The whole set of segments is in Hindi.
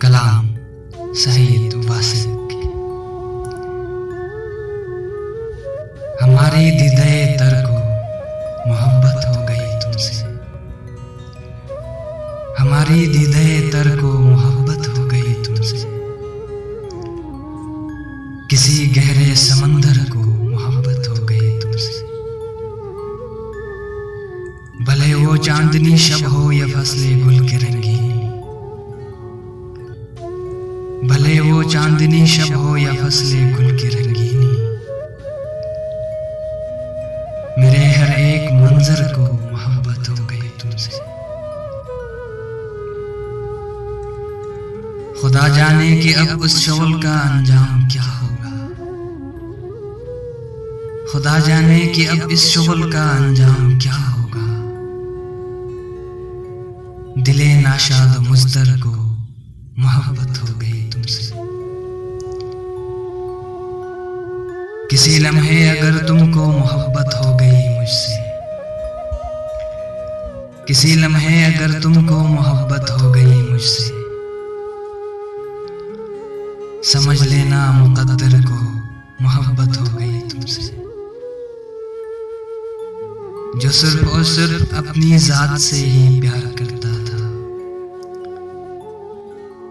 कलाम सईद वासिक। हमारी दीदे तर को मोहब्बत हो गई तुमसे, हमारी दीदे तर को मोहब्बत हो गई तुमसे। किसी गहरे समंदर को मोहब्बत हो गई तुमसे। भले वो चांदनी शब हो या फसले गुल के रंगीन, भले वो चांदनी शब हो या फसले गुल की रंगीनी। मेरे हर एक मंजर को मोहब्बत हो गई तुमसे। खुदा जाने कि अब उस शौल का अंजाम क्या होगा, खुदा जाने कि अब इस शौल का अंजाम क्या होगा। दिले नाशाद मुज़्दर को मोहब्बत हो गई तुमसे। किसी लम्हे अगर तुमको मोहब्बत हो गई मुझसे, किसी लम्हे अगर तुमको मोहब्बत हो गई मुझसे, समझ लेना मुक़द्दर को मोहब्बत हो गई तुमसे। जो सिर्फ और सिर्फ अपनी ज़ात से ही प्यार करता था,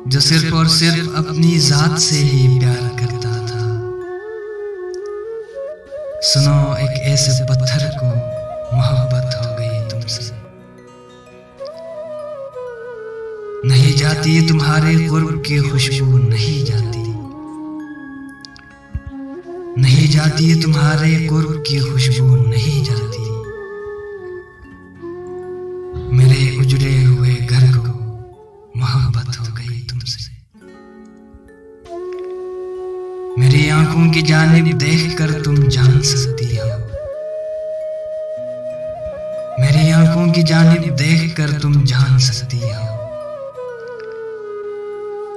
जो सिर्फ और सिर्फ अपनी ज़ात से ही प्यार करता था। सुनो एक ऐसे पत्थर को मोहब्बत हो गई तुमसे। नहीं जाती तुम्हारे कुर्ब की खुशबू, नहीं जाती, नहीं जाती तुम्हारे कुर्ब की खुशबू, नहीं जाती। मेरे उजड़े हुए घर को मोहब्बत हो गई तुमसे। मेरी आंखों की जानिब देखकर तुम जान सकती हो, मेरी आंखों की जानिब देखकर तुम जान सकती हो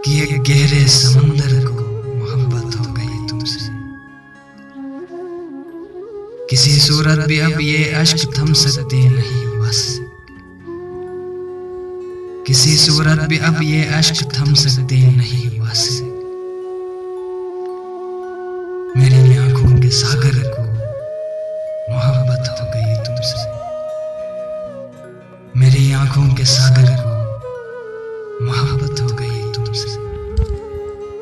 कि एक गहरे समंदर को मोहब्बत हो गई तुमसे। किसी सूरत भी अब ये अश्क थम सकते नहीं बस, किसी सूरत भी अब ये अश्क थम सकते नहीं बस। मेरी आंखों के सागर को मोहब्बत हो गई तुमसे, मेरी आंखों के सागर को